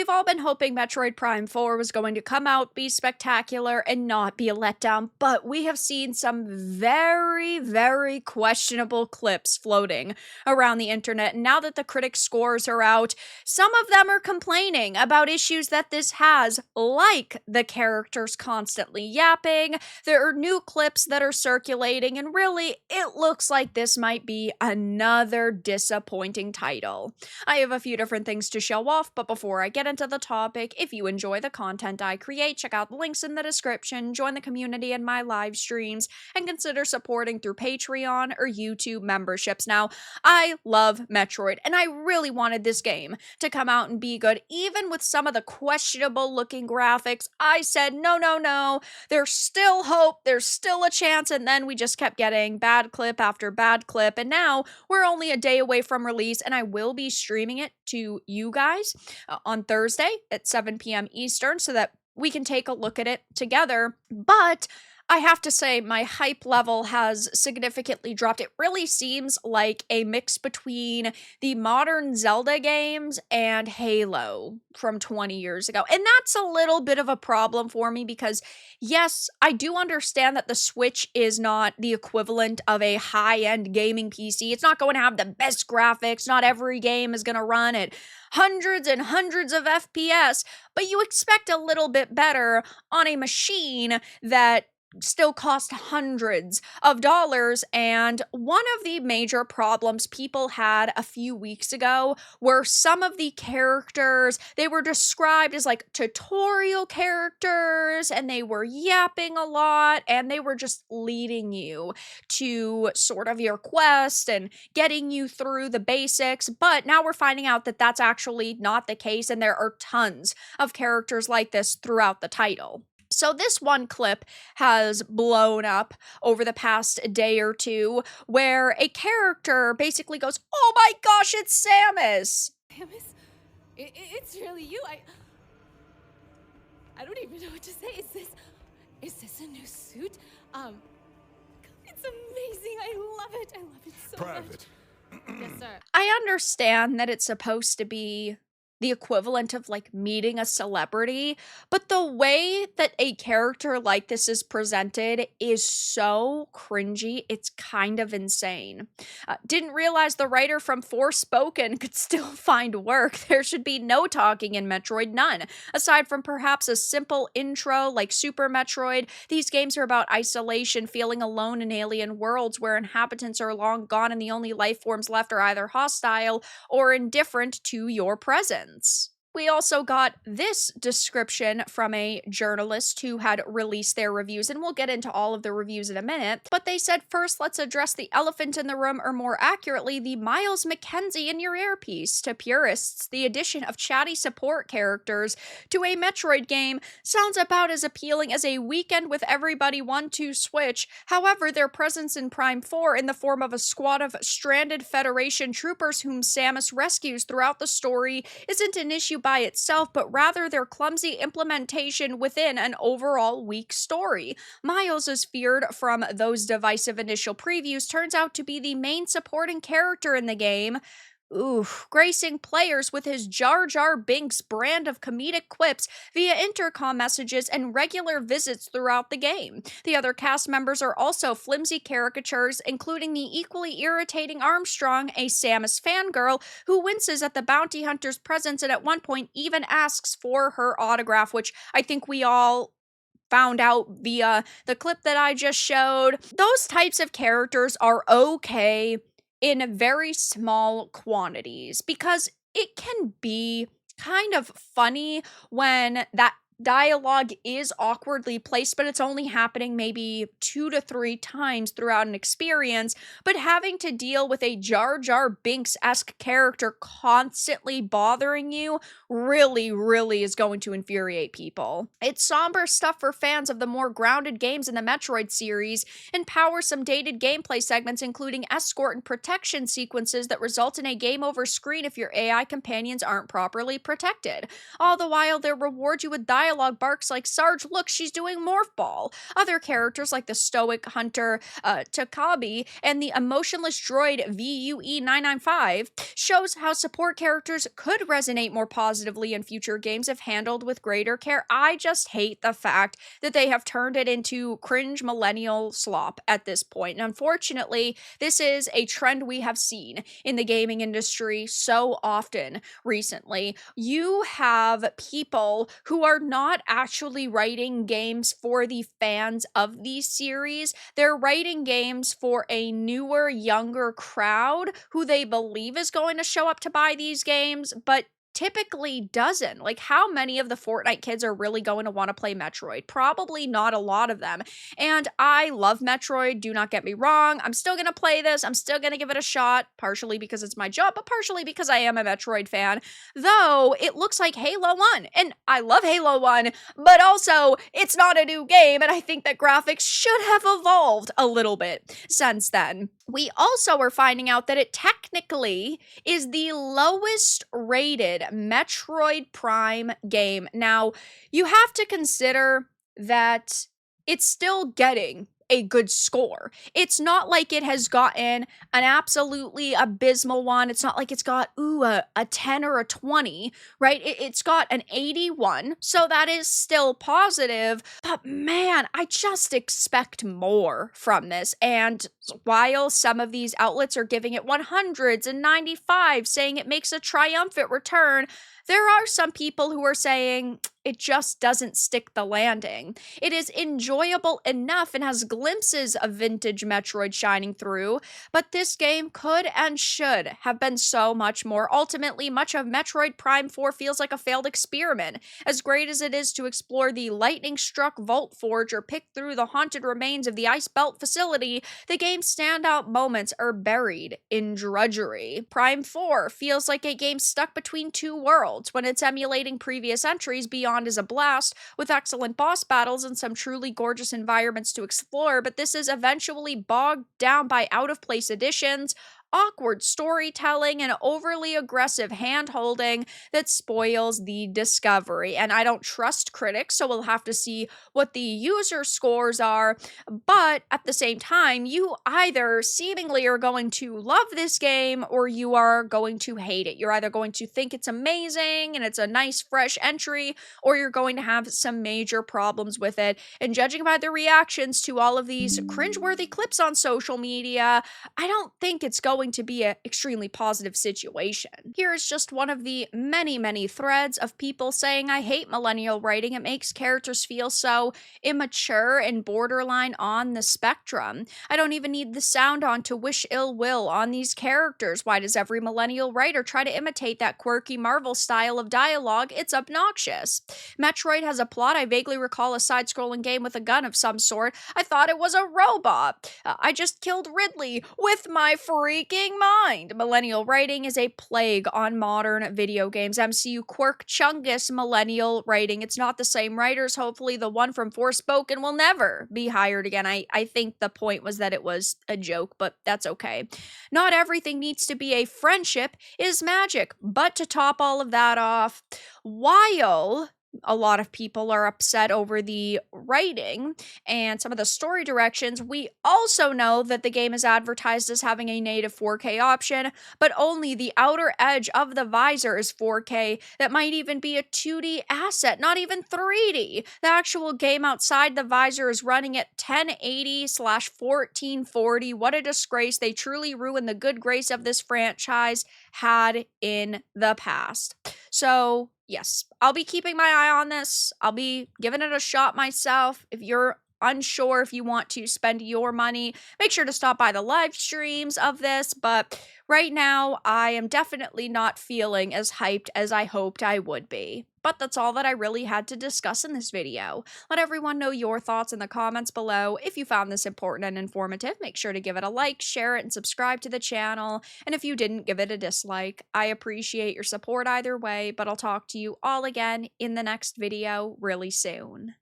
We've all been hoping Metroid Prime 4 was going to come out, be spectacular, and not be a letdown, but we have seen some very, very questionable clips floating around the internet. And now that the critic scores are out, some of them are complaining about issues that this has, like the characters constantly yapping. There are new clips that are circulating, and really, it looks like this might be another disappointing title. I have a few different things to show off, but before I get into the topic, if you enjoy the content I create, check out the links in the description, join the community in my live streams, and consider supporting through Patreon or YouTube memberships. Now, I love Metroid, and I really wanted this game to come out and be good, even with some of the questionable looking graphics. I said, no, no, no, there's still hope, there's still a chance, and then we just kept getting bad clip after bad clip, and now we're only a day away from release, and I will be streaming it to you guys on Thursday at 7 p.m. Eastern so that we can take a look at it together. But I have to say, my hype level has significantly dropped. It really seems like a mix between the modern Zelda games and Halo from 20 years ago. And that's a little bit of a problem for me because, yes, I do understand that the Switch is not the equivalent of a high-end gaming PC. It's not going to have the best graphics. Not every game is going to run at hundreds and hundreds of FPS, but you expect a little bit better on a machine that still cost hundreds of dollars. And one of the major problems people had a few weeks ago were some of the characters, they were described as like tutorial characters, and they were yapping a lot, and they were just leading you to sort of your quest and getting you through the basics. But now we're finding out that that's actually not the case, and there are tons of characters like this throughout the title. So this one clip has blown up over the past day or two where a character basically goes, "Oh my gosh, it's Samus!" Samus? It's really you. I don't even know what to say. Is this a new suit? It's amazing. I love it. I love it so Private. much. Yes, sir. I understand that it's supposed to be the equivalent of like meeting a celebrity, but the way that a character like this is presented is so cringy, it's kind of insane. Didn't realize the writer from Forspoken could still find work. There should be no talking in Metroid, none. Aside from perhaps a simple intro like Super Metroid, these games are about isolation, feeling alone in alien worlds where inhabitants are long gone and the only life forms left are either hostile or indifferent to your presence. We also got this description from a journalist who had released their reviews, and we'll get into all of the reviews in a minute, but they said, first, let's address the elephant in the room, or more accurately, the Miles McKenzie in your earpiece. To purists, the addition of chatty support characters to a Metroid game sounds about as appealing as a Weekend with Everybody 1-2 Switch. However, their presence in Prime 4 in the form of a squad of stranded Federation troopers whom Samus rescues throughout the story isn't an issue by itself, but rather their clumsy implementation within an overall weak story. Miles, as feared from those divisive initial previews, turns out to be the main supporting character in the game. Gracing players with his Jar Jar Binks brand of comedic quips via intercom messages and regular visits throughout the game. The other cast members are also flimsy caricatures, including the equally irritating Armstrong, a Samus fangirl who winces at the bounty hunter's presence and at one point even asks for her autograph, which I think we all found out via the clip that I just showed. Those types of characters are okay in very small quantities because it can be kind of funny when that dialogue is awkwardly placed, but it's only happening maybe 2 to 3 times throughout an experience. But having to deal with a Jar Jar Binks-esque character constantly bothering you really, really is going to infuriate people. It's somber stuff for fans of the more grounded games in the Metroid series, and powers some dated gameplay segments, including escort and protection sequences that result in a game over screen if your AI companions aren't properly protected. All the while, they'll reward you with dialogue dialogue barks like, Sarge, look, she's doing Morph Ball. Other characters like the stoic hunter Takabi and the emotionless droid VUE995 shows how support characters could resonate more positively in future games if handled with greater care. I just hate the fact that they have turned it into cringe millennial slop at this point. And unfortunately, this is a trend we have seen in the gaming industry so often recently. You have people who are not actually writing games for the fans of these series. They're writing games for a newer, younger crowd who they believe is going to show up to buy these games, but typically doesn't. Like, how many of the Fortnite kids are really going to want to play Metroid? Probably not a lot of them. And I love Metroid, do not get me wrong. I'm still going to play this. I'm still going to give it a shot, partially because it's my job, but partially because I am a Metroid fan. Though it looks like Halo 1, and I love Halo 1, but also it's not a new game, and I think that graphics should have evolved a little bit since then. We also are finding out that it technically is the lowest rated Metroid Prime game. Now, you have to consider that it's still getting a good score. It's not like it has gotten an absolutely abysmal one. It's not like it's got, a 10 or a 20, right? It's got an 81, so that is still positive, but man, I just expect more from this. And while some of these outlets are giving it 100s and 95, saying it makes a triumphant return, there are some people who are saying it just doesn't stick the landing. It is enjoyable enough and has glimpses of vintage Metroid shining through, but this game could and should have been so much more. Ultimately, much of Metroid Prime 4 feels like a failed experiment. As great as it is to explore the lightning-struck Vault Forge or pick through the haunted remains of the Ice Belt facility, the game's standout moments are buried in drudgery. Prime 4 feels like a game stuck between two worlds. When it's emulating previous entries, Beyond is a blast, with excellent boss battles and some truly gorgeous environments to explore, but this is eventually bogged down by out-of-place additions, awkward storytelling, and overly aggressive hand-holding that spoils the discovery. And I don't trust critics, so we'll have to see what the user scores are, but at the same time, you either seemingly are going to love this game or you are going to hate it. You're either going to think it's amazing and it's a nice fresh entry, or you're going to have some major problems with it. And judging by the reactions to all of these cringeworthy clips on social media, I don't think it's going to be an extremely positive situation. Here is just one of the many, many threads of people saying, I hate millennial writing. It makes characters feel so immature and borderline on the spectrum. I don't even need the sound on to wish ill will on these characters. Why does every millennial writer try to imitate that quirky Marvel style of dialogue? It's obnoxious. Metroid has a plot. I vaguely recall a side-scrolling game with a gun of some sort. I thought it was a robot. I just killed Ridley with my freaking mind. Millennial writing is a plague on modern video games. MCU quirk chungus millennial writing. It's not the same writers. Hopefully the one from Forspoken will never be hired again. I think the point was that it was a joke, but that's okay. Not everything needs to be a friendship is magic. But to top all of that off, while a lot of people are upset over the writing and some of the story directions, we also know that the game is advertised as having a native 4K option, but only the outer edge of the visor is 4K. That might even be a 2D asset, not even 3D. The actual game outside the visor is running at 1080/1440. What a disgrace. They truly ruined the good grace of this franchise had in the past. So yes, I'll be keeping my eye on this. I'll be giving it a shot myself. If you're unsure if you want to spend your money, make sure to stop by the live streams of this. But right now, I am definitely not feeling as hyped as I hoped I would be. But that's all that I really had to discuss in this video. Let everyone know your thoughts in the comments below. If you found this important and informative, make sure to give it a like, share it, and subscribe to the channel. And if you didn't, give it a dislike. I appreciate your support either way, but I'll talk to you all again in the next video really soon.